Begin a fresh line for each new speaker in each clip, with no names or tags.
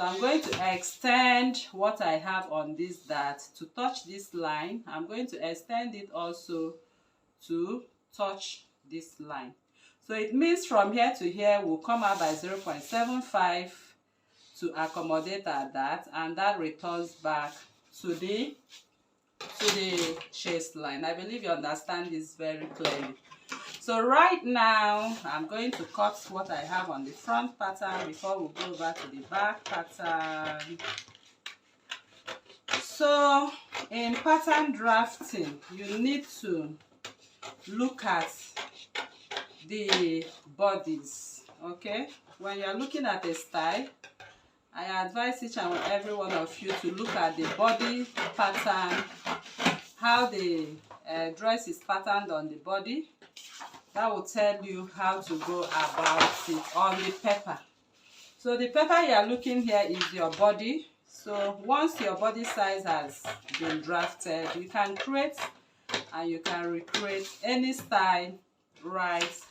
So I'm going to extend what I have on this dart to touch this line. I'm going to extend it also to touch this line. So it means from here to here will come out by 0.75 to accommodate our dart, and that returns back to the chest line. I believe you understand this very clearly. So right now I'm going to cut what I have on the front pattern before we go over to the back pattern. So in pattern drafting, you need to look at the bodies. Okay, when you're looking at a style, I advise each and every one of you to look at the body pattern, how the dress is patterned on the body. That will tell you how to go about it on the paper. So the paper you are looking here is your body. So once your body size has been drafted, you can create and you can recreate any style right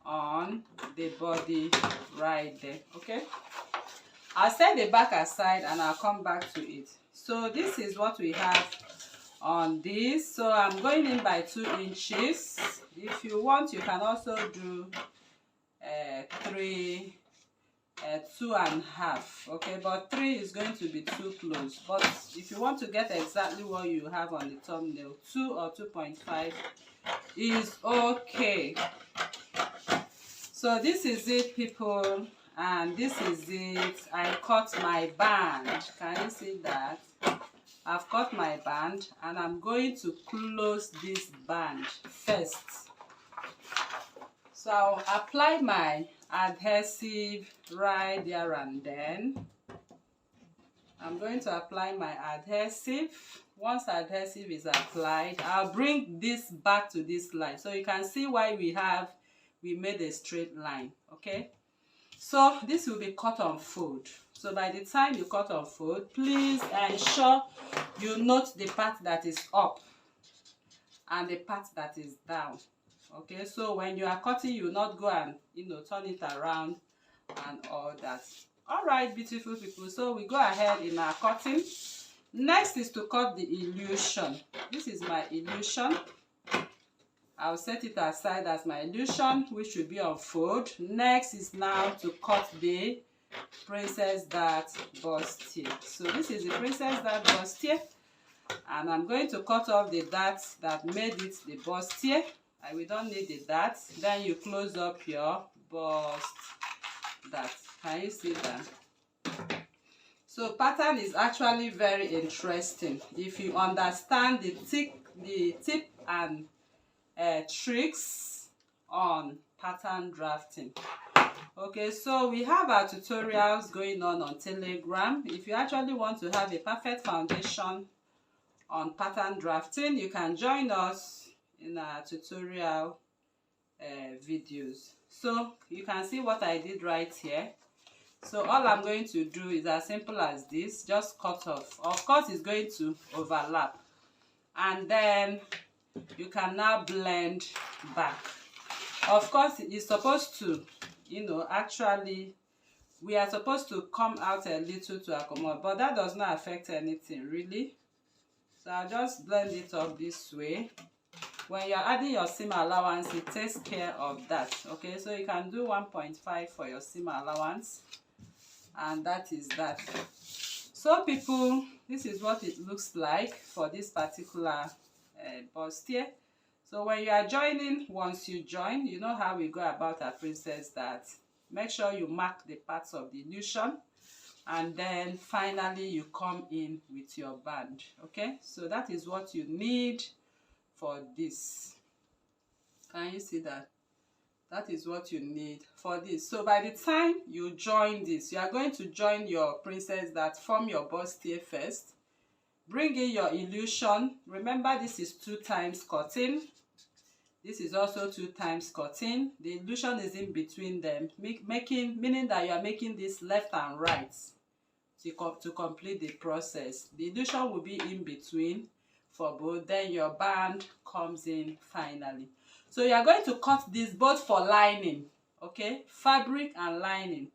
on the body right there. Okay, I'll set the back aside and I'll come back to it. So this is what we have on this. So I'm going in by 2 inches. If you want, you can also do 2.5. Okay, but 3 is going to be too close. But if you want to get exactly what you have on the thumbnail, 2 or 2.5 is okay. So this is it, people, and this is it. I cut my band. Can you see that? I've cut my band and I'm going to close this band first. So I'll apply my adhesive right there, and then I'm going to apply my adhesive. Once adhesive is applied, I'll bring this back to this line. So you can see why we made a straight line. Okay, so this will be cut on fold. So by the time you cut on fold, please ensure you note the part that is up and the part that is down. Okay, so when you are cutting, you will not go and turn it around and all that. All right, beautiful people, so we go ahead in our cutting. Next is to cut the illusion. This is my illusion. I'll set it aside as my illusion, which will be on fold. Next is now to cut the princess dart bustier. So this is the princess dart bustier, and I'm going to cut off the darts that made it the bustier. We don't need the darts. Then you close up your bust dart. Can you see that? So pattern is actually very interesting if you understand the tip and tricks on pattern drafting. Okay, so we have our tutorials going on Telegram. If you actually want to have a perfect foundation on pattern drafting, you can join us in our tutorial videos. So you can see what I did right here. So all I'm going to do is as simple as this, just cut off. Of course, it's going to overlap, and then you can now blend back. Of course, it's supposed to, actually we are supposed to come out a little to accommodate, but that does not affect anything really. So I'll just blend it up this way. When you're adding your seam allowance, it takes care of that. Okay, so you can do 1.5 for your seam allowance, and that is that. So people, this is what it looks like for this particular bustier. So when you are joining, once you join, you know how we go about our princess dart. Make sure you mark the parts of the illusion, and then finally you come in with your band. Okay, so that is what you need for this. Can you see that? That is what you need for this. So by the time you join this, you are going to join your princess dart, form your bustier first, bring in your illusion. Remember, this is 2 times cutting. This is also 2 times cutting. The illusion is in between them, meaning that you are making this left and right to complete the process. The illusion will be in between for both. Then your band comes in finally. So you are going to cut this both for lining, okay, fabric and lining.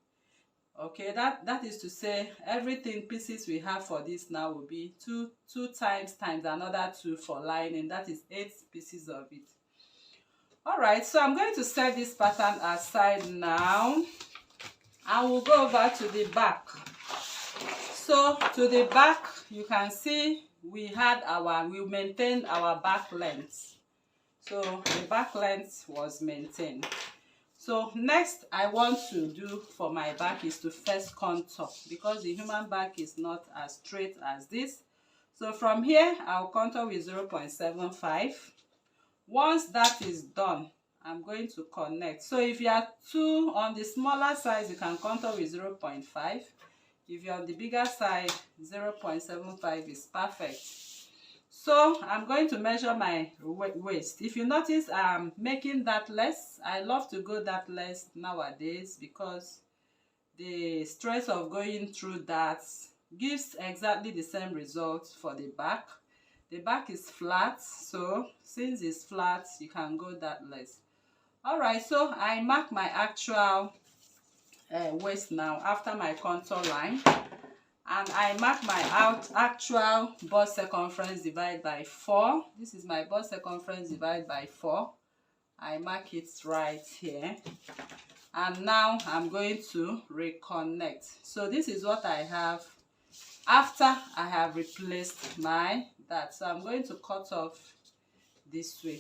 Okay, that is to say everything pieces we have for this now will be two times another 2 for lining. That is 8 pieces of it. All right, so I'm going to set this pattern aside now, and we'll go over to the back. So to the back, you can see we maintained our back length. So the back length was maintained. So next I want to do for my back is to first contour, because the human back is not as straight as this. So from here I'll contour with 0.75. Once that is done, I'm going to connect. So if you are too on the smaller size, you can contour with 0.5. If you're on the bigger side, 0.75 is perfect. So I'm going to measure my waist. If you notice, I'm making that less. I love to go that less nowadays because the stress of going through that gives exactly the same result for the back. The back is flat, so since it's flat, you can go that less. All right, so I mark my actual waist now after my contour line. And I mark my actual bust circumference divided by 4. This is my bust circumference divided by 4. I mark it right here. And now I'm going to reconnect. So this is what I have after I have replaced that. So I'm going to cut off this way.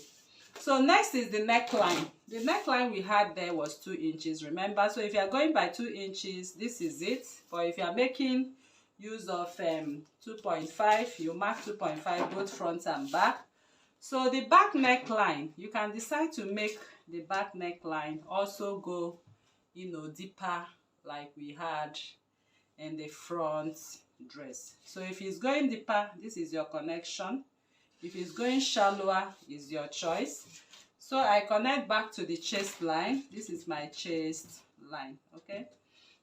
So next is the neckline. The neckline we had there was 2 inches, remember? So if you are going by 2 inches, this is it. But if you are making use of 2.5, you mark 2.5 both front and back. So the back neckline, you can decide to make the back neckline also go, you know, deeper like we had in the front dress. So if it's going deeper, this is your connection. If it's going shallower, is your choice. So I connect back to the chest line. This is my chest line, okay?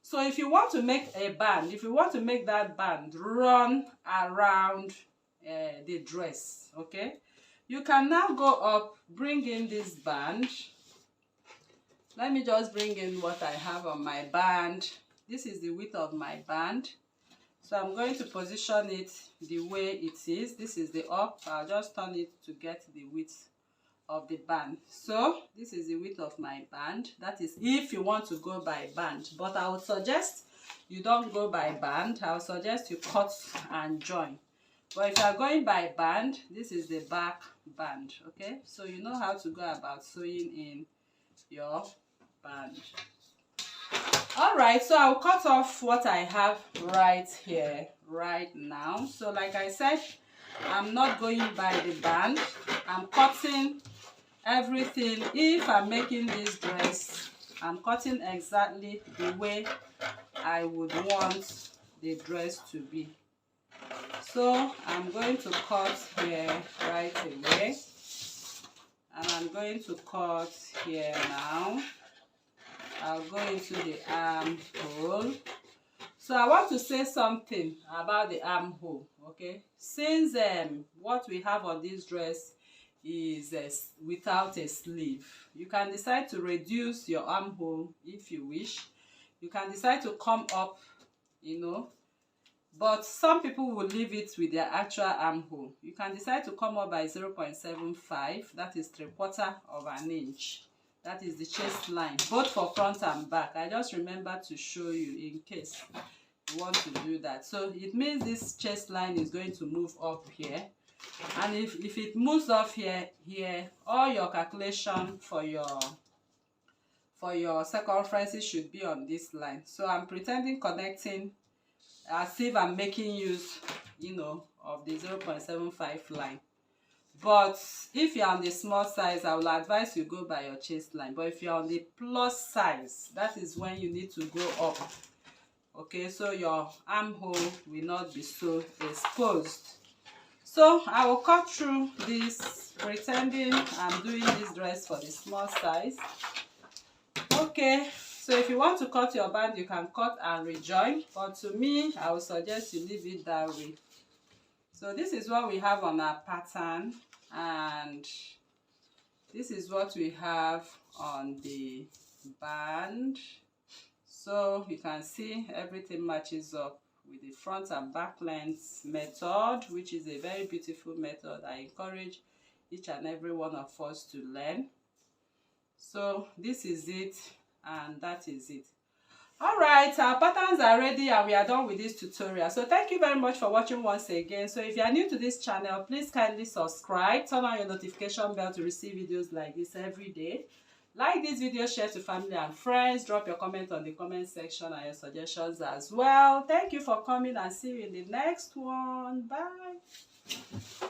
So if you want to make a band, if you want to make that band run around the dress, okay, you can now go up, bring in this band. Let me just bring in what I have on my band. This is the width of my band. So I'm going to position it the way it is. This is the up. I'll just turn it to get the width of the band. So this is the width of my band. That is if you want to go by band, but I would suggest you don't go by band. I would suggest you cut and join. But if you are going by band, this is the back band, okay? So you know how to go about sewing in your band. All right, so I'll cut off what I have right here right now. So like I said, I'm not going by the band. I'm cutting everything. If I'm making this dress, I'm cutting exactly the way I would want the dress to be. So I'm going to cut here right away, and I'm going to cut here now. I'll go into the armhole. So I want to say something about the armhole, okay? Since what we have on this dress is without a sleeve, you can decide to reduce your armhole if you wish. You can decide to come up, you know, but some people will leave it with their actual armhole. You can decide to come up by 0.75, that is 3/4 of an inch. That is the chest line, both for front and back. I just remember to show you in case you want to do that. So it means this chest line is going to move up here. And if it moves off here, all your calculation for your circumferences should be on this line. So I'm pretending connecting as if I'm making use, you know, of the 0.75 line. But if you're on the small size, I will advise you go by your chest line. But if you're on the plus size, that is when you need to go up. Okay, so your armhole will not be so exposed. So I will cut through this, pretending I'm doing this dress for the small size. Okay, so if you want to cut your band, you can cut and rejoin. But to me, I would suggest you leave it that way. So this is what we have on our pattern, and this is what we have on the band. So you can see everything matches up with the front and back length method, which is a very beautiful method. I encourage each and every one of us to learn. So this is it, and that is it. All right, our patterns are ready and we are done with this tutorial. So thank you very much for watching once again. So if you are new to this channel, please kindly subscribe, turn on your notification bell to receive videos like this every day. Like this video, share to family and friends, drop your comment on the comment section and your suggestions as well. Thank you for coming, and see you in the next one. Bye.